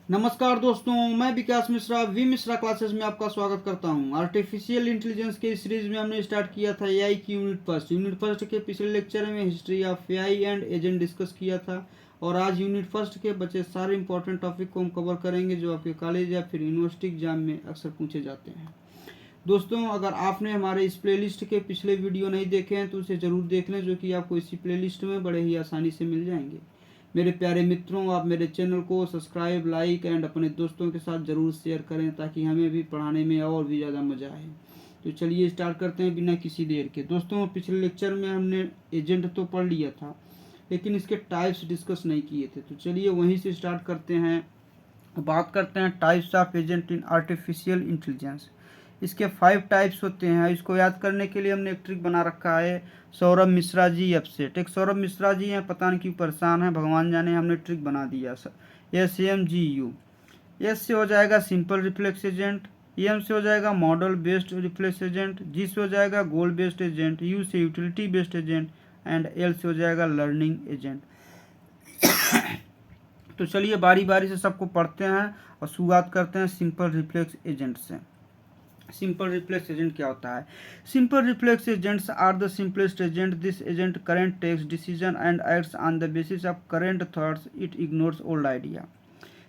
नमस्कार दोस्तों, मैं विकास मिश्रा वी मिश्रा क्लासेस में आपका स्वागत करता हूं। आर्टिफिशियल इंटेलिजेंस के इस सीरीज में हमने स्टार्ट किया था एआई की यूनिट फर्स्ट के पिछले लेक्चर में history of AI and agent discuss किया था और आज यूनिट फर्स्ट के बचे सारे इंपॉर्टेंट टॉपिक को हम कवर करेंगे जो आपके कॉलेज या फिर यूनिवर्सिटी एग्जाम में अक्सर पूछे जाते हैं। दोस्तों, अगर आपने हमारे इस प्लेलिस्ट के पिछले वीडियो नहीं देखे हैं तो उसे ज़रूर देख लें, जो कि आपको इसी प्लेलिस्ट में बड़े ही आसानी से मिल जाएंगे। मेरे प्यारे मित्रों, आप मेरे चैनल को सब्सक्राइब, लाइक एंड अपने दोस्तों के साथ ज़रूर शेयर करें ताकि हमें भी पढ़ाने में और भी ज़्यादा मज़ा आए। तो चलिए स्टार्ट करते हैं बिना किसी देर के। दोस्तों, पिछले लेक्चर में हमने एजेंट तो पढ़ लिया था लेकिन इसके टाइप्स डिस्कस नहीं किए थे, तो चलिए वहीं से स्टार्ट करते हैं। बात करते हैं types of agent in artificial intelligence. इसके 5 टाइप्स होते हैं। इसको याद करने के लिए हमने एक ट्रिक बना रखा है। सौरभ मिश्रा जी अपसेट, एक सौरभ मिश्रा जी हैं, पता नहीं क्यों परेशान है, भगवान जाने, हमने ट्रिक बना दिया। SMGU, एस से हो जाएगा सिंपल रिफ्लेक्स एजेंट, एम से हो जाएगा मॉडल बेस्ड रिफ्लेक्स एजेंट, जी से हो जाएगा गोल बेस्ड एजेंट, यू से utility based agent and L से हो जाएगा लर्निंग एजेंट। तो चलिए बारी बारी से सबको पढ़ते हैं और शुरुआत करते हैं सिंपल रिफ्लेक्स एजेंट से। सिंपल रिफ्लेक्स एजेंट क्या होता है? Simple reflex agents are the simplest agent. This agent current takes decision and acts on the basis of current thoughts. It ignores old idea.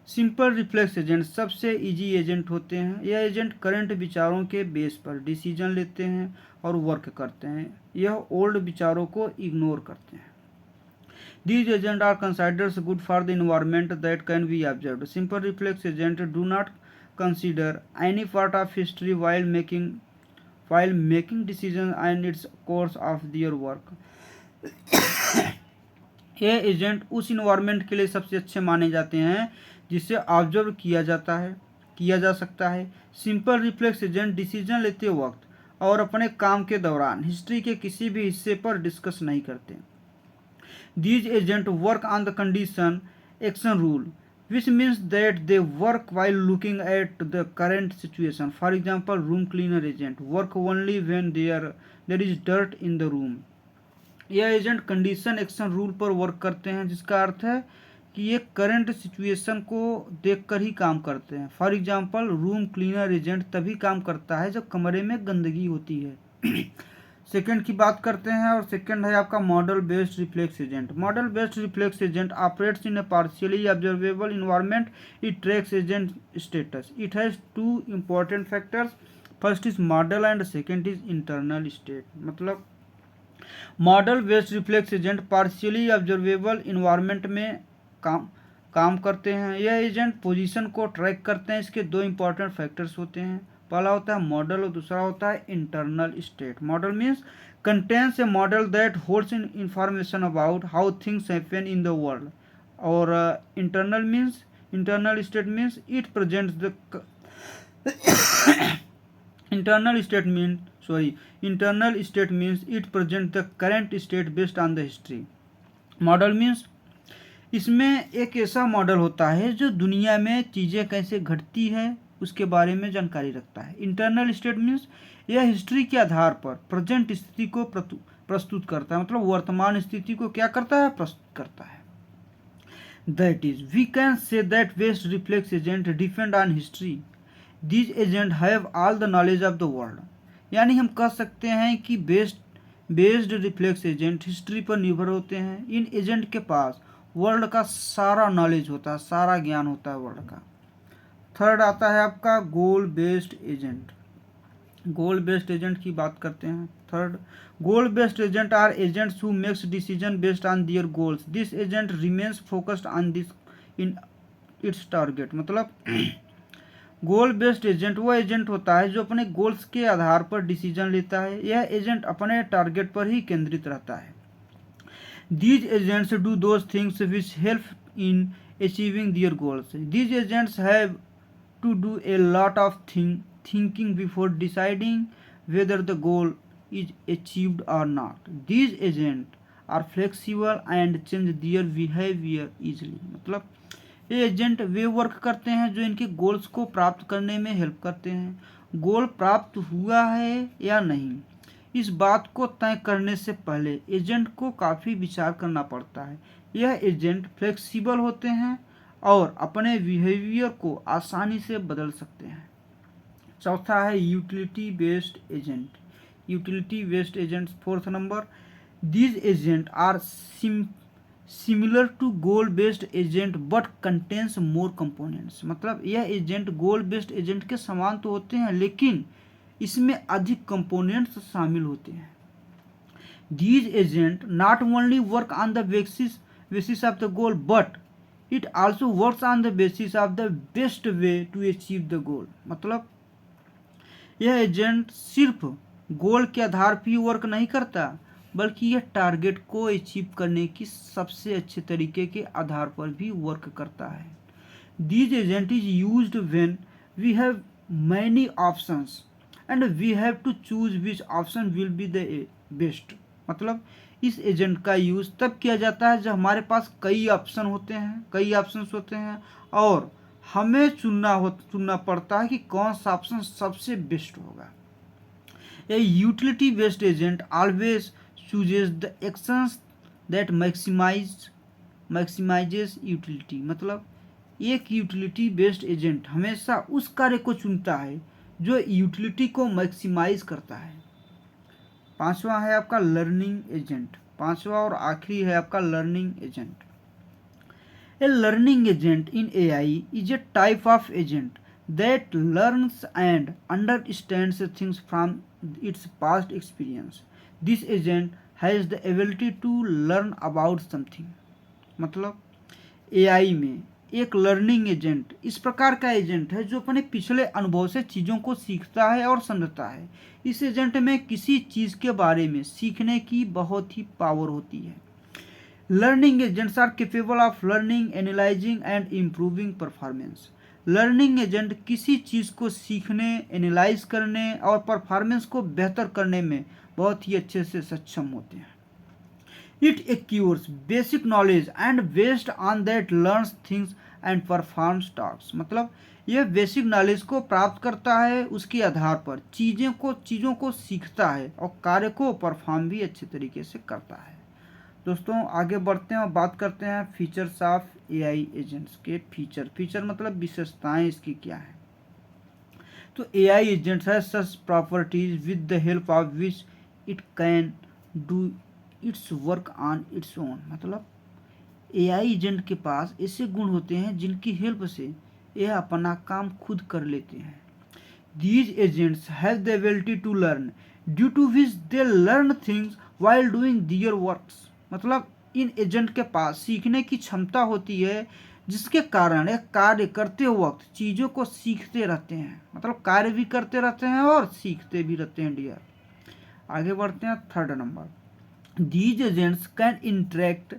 Simple reflex agent सबसे easy agent होते हैं। यह agent current विचारों के base पर decision लेते हैं और वर्क करते हैं। यह ओल्ड विचारों को इग्नोर करते हैं। These agents are considered good for the environment that can be observed. Simple reflex agents do not consider any part of history while making decisions and its course of their work. ये agent उस environment के लिए सबसे अच्छे माने जाते हैं जिसे ऑब्जर्व किया जा सकता है। सिंपल रिफ्लेक्स एजेंट डिसीजन लेते वक्त और अपने काम के दौरान हिस्ट्री के किसी भी हिस्से पर डिस्कस नहीं करते। These agents work on the condition action rule, which means that they work while looking at the current situation. For example, room cleaner agent work only when there is dirt in the room. यह agent condition action rule पर work करते हैं, जिसका अर्थ है कि ये current situation को देखकर ही काम करते हैं। For example, room cleaner agent तभी काम करता है जब कमरे में गंदगी होती है। सेकेंड की बात करते हैं और सेकेंड है आपका model based reflex agent. Model based reflex agent operates in a partially observable environment. It tracks agent status. It has 2 important factors. First is model and second is internal state. मतलब model based reflex agent partially observable environment में काम करते हैं। यह agent position को track करते हैं। इसके 2 इंपॉर्टेंट फैक्टर्स होते हैं। पहला होता है मॉडल और दूसरा होता है internal state. Model means contains a model that holds in information about how things happen in the world. और internal state means it presents the internal state means it presents the current state based on the history. Model means इसमें एक ऐसा model होता है जो दुनिया में चीज़ें कैसे घटती है उसके बारे में जानकारी रखता है। इंटरनल स्टेट मीन्स यह हिस्ट्री के आधार पर प्रेजेंट स्थिति को प्रस्तुत करता है। मतलब वर्तमान स्थिति को क्या करता है? प्रस्तुत करता है। That is we can say that based reflex agent depend on history. These agent have all the knowledge of the world. यानी हम कह सकते हैं कि बेस्ड रिफ्लेक्स एजेंट हिस्ट्री पर निर्भर होते हैं। इन एजेंट के पास वर्ल्ड का सारा नॉलेज होता है, सारा ज्ञान होता है वर्ल्ड का। थर्ड आता है आपका goal based agent. Goal based agent की बात करते हैं। Third, goal based agent are agents who makes decision based on their goals. This agent remains focused on this in its target. मतलब गोल बेस्ड एजेंट वो agent होता है जो अपने गोल्स के आधार पर डिसीजन लेता है। यह एजेंट अपने टारगेट पर ही केंद्रित रहता है। These agents do those things which help in achieving their goals. These agents have to do a lot of thinking before deciding whether the goal is achieved or not. These agents are flexible and change their behavior easily. मतलब ये agent वे work करते हैं जो इनके goals को प्राप्त करने में हेल्प करते हैं। गोल प्राप्त हुआ है या नहीं, इस बात को तय करने से पहले एजेंट को काफ़ी विचार करना पड़ता है। यह एजेंट फ्लेक्सिबल होते हैं और अपने बिहेवियर को आसानी से बदल सकते हैं। चौथा है utility based agent. Utility based agents, fourth number, these agent are similar to goal based agent but contains more components. मतलब यह एजेंट गोल बेस्ड एजेंट के समान तो होते हैं, लेकिन इसमें अधिक कंपोनेंट्स शामिल होते हैं। These agents not only work on the basis of the goal, but it also works on the basis of the best way to achieve the goal। मतलब यह एजेंट सिर्फ गोल के आधार पर ही वर्क नहीं करता, बल्कि यह टारगेट को अचीव करने की सबसे अच्छे तरीके के आधार पर भी वर्क करता है। These agent is used when we have many options and we have to choose which option will be the best। मतलब इस एजेंट का यूज़ तब किया जाता है जब हमारे पास कई ऑप्शंस होते हैं और हमें चुनना पड़ता है कि कौन सा ऑप्शन सबसे बेस्ट होगा। A utility based agent always chooses the actions that maximises utility. मतलब एक यूटिलिटी बेस्ड एजेंट हमेशा उस कार्य को चुनता है जो यूटिलिटी को मैक्सिमाइज करता है। पांचवा है आपका लर्निंग एजेंट। पांचवा और आखिरी है आपका learning agent. A learning agent in AI is a type of agent that learns and understands things from its past experience. This agent has the ability to learn about something. मतलब AI में एक learning agent इस प्रकार का agent है जो अपने पिछले अनुभव से चीज़ों को सीखता है और समझता है। इस एजेंट में किसी चीज़ के बारे में सीखने की बहुत ही पावर होती है। Learning agents are capable of learning, analysing and improving performance. Learning agent किसी चीज़ को सीखने, एनालाइज करने और परफॉर्मेंस को बेहतर करने में बहुत ही अच्छे से सक्षम होते हैं। It acquires basic knowledge and based on that learns things and performs tasks। मतलब यह बेसिक नॉलेज को प्राप्त करता है, उसके आधार पर चीज़ों को सीखता है और कार्य को परफॉर्म भी अच्छे तरीके से करता है। दोस्तों आगे बढ़ते हैं और बात करते हैं फीचर्स ऑफ एआई एजेंट्स के। फीचर मतलब विशेषताएं इसकी क्या है। तो एआई एजेंट्स है such properties with the help of which it can do its work on its own. मतलब एआई एजेंट के पास ऐसे गुण होते हैं जिनकी हेल्प से यह अपना काम खुद कर लेते हैं। These agents have the ability to learn due to which they learn things while doing their works. मतलब इन एजेंट के पास सीखने की क्षमता होती है जिसके कारण यह कार्य करते वक्त चीज़ों को सीखते रहते हैं। मतलब कार्य भी करते रहते हैं और सीखते भी रहते हैं डियर। आगे बढ़ते हैं third number. These agents can interact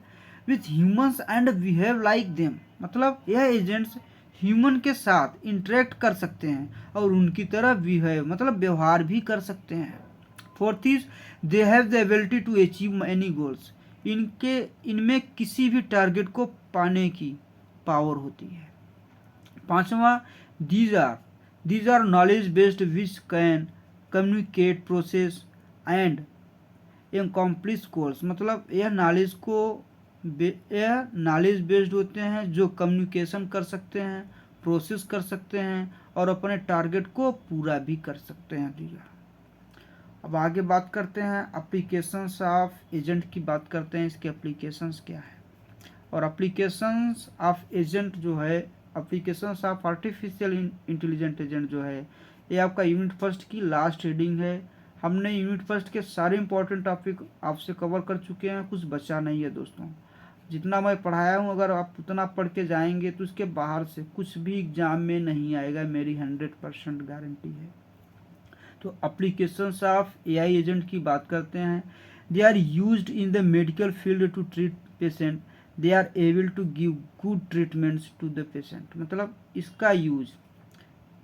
with humans and behave like them। मतलब यह एजेंट्स ह्यूमन के साथ इंटरेक्ट कर सकते हैं और उनकी तरह बिहेव मतलब व्यवहार भी कर सकते हैं। Fourth is they have the ability to achieve any goals. इनमें किसी भी टारगेट को पाने की पावर होती है। पांचवा, these are knowledge based which can communicate process and accomplish goals. मतलब यह नॉलेज बेस्ड होते हैं जो कम्युनिकेशन कर सकते हैं, प्रोसेस कर सकते हैं और अपने टारगेट को पूरा भी कर सकते हैं। अब आगे बात करते हैं एप्लीकेशंस ऑफ एजेंट की बात करते हैं। इसके एप्लीकेशंस क्या है। और एप्लीकेशंस ऑफ एजेंट जो है, applications of artificial intelligent agent जो है, ये आपका यूनिट फर्स्ट की लास्ट रीडिंग है। हमने यूनिट फर्स्ट के सारे इंपॉर्टेंट टॉपिक आपसे कवर कर चुके हैं, कुछ बचा नहीं है दोस्तों। जितना मैं पढ़ाया हूँ अगर आप उतना पढ़ के जाएंगे तो उसके बाहर से कुछ भी एग्जाम में नहीं आएगा, मेरी 100% गारंटी है। तो एप्लीकेशंस ऑफ एआई एजेंट की बात करते हैं। They are used in the medical field to treat patient. They are able to give good treatments to the patient. मतलब इसका यूज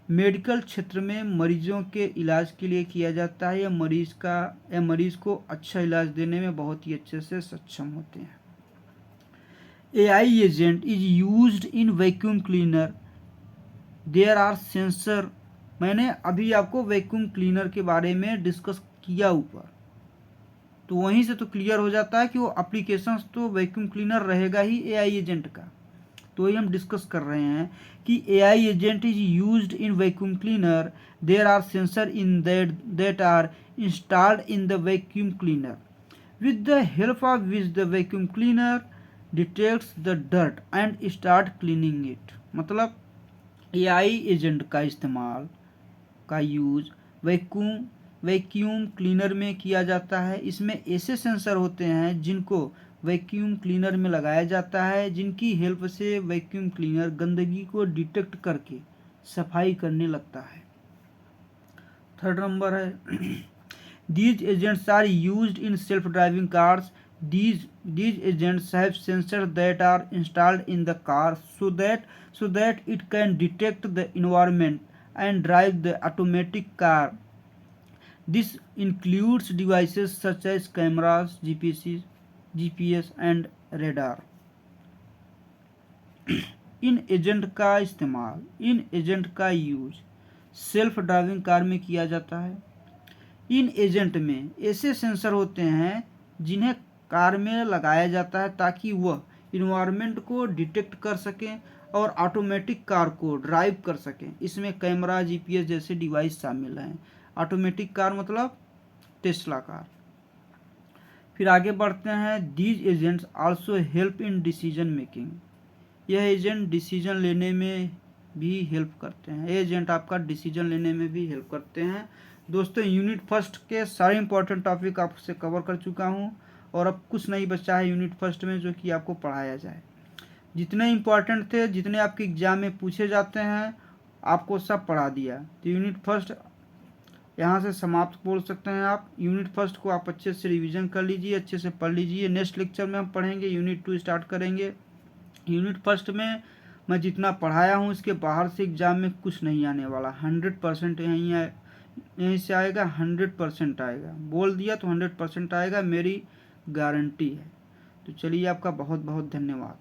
मेडिकल क्षेत्र में मरीजों के इलाज के लिए किया जाता है। या मरीज को अच्छा इलाज देने में बहुत ही अच्छे से सक्षम होते हैं। AI agent is used in vacuum cleaner. There are sensor. मैंने अभी आपको वैक्यूम क्लीनर के बारे में डिस्कस किया ऊपर, तो वहीं से तो क्लियर हो जाता है कि वो एप्लीकेशंस तो वैक्यूम क्लीनर रहेगा ही एआई एजेंट का। तो वही हम डिस्कस कर रहे हैं कि AI agent is used in vacuum cleaner, there are sensor in that are installed in the vacuum cleaner, with the help of which the vacuum cleaner detects the dirt and start cleaning it। मतलब AI agent का इस्तेमाल का use vacuum cleaner में किया जाता है। इसमें ऐसे सेंसर होते हैं जिनको वैक्यूम क्लीनर में लगाया जाता है, जिनकी हेल्प से वैक्यूम क्लीनर गंदगी को डिटेक्ट करके सफाई करने लगता है। थर्ड नंबर है These agents are used in self-driving cars. These agents have sensors that are installed in the car so that it can detect the environment and drive the automatic car. This includes devices such as cameras, GPS and radar. In agent का use self driving car में किया जाता है। इन agent में ऐसे sensor होते हैं जिन्हें कार में लगाया जाता है ताकि वह इन्वायरमेंट को डिटेक्ट कर सकें और ऑटोमेटिक कार को ड्राइव कर सकें। इसमें कैमरा, GPS जैसे डिवाइस शामिल हैं। ऑटोमेटिक कार मतलब टेस्ला कार। फिर आगे बढ़ते हैं। These agents also help in decision making. यह एजेंट डिसीजन लेने में भी हेल्प करते हैं। ये एजेंट आपका डिसीजन लेने में भी हेल्प करते हैं। दोस्तों, यूनिट फर्स्ट के सारे इंपॉर्टेंट टॉपिक आपसे कवर कर चुका हूं और अब कुछ नहीं बचा है यूनिट फर्स्ट में जो कि आपको पढ़ाया जाए। जितने इंपॉर्टेंट थे, जितने आपके एग्जाम में पूछे जाते हैं, आपको सब पढ़ा दिया। तो यूनिट फर्स्ट यहाँ से समाप्त बोल सकते हैं आप। यूनिट फर्स्ट को आप अच्छे से रिविजन कर लीजिए, अच्छे से पढ़ लीजिए। नेक्स्ट लेक्चर में हम पढ़ेंगे यूनिट 2 स्टार्ट करेंगे। यूनिट फर्स्ट में मैं जितना पढ़ाया हूँ इसके बाहर से एग्जाम में कुछ नहीं आने वाला। 100% यहीं से आएगा, 100% आएगा। बोल दिया तो 100% आएगा, मेरी गारंटी है। तो चलिए, आपका बहुत बहुत धन्यवाद।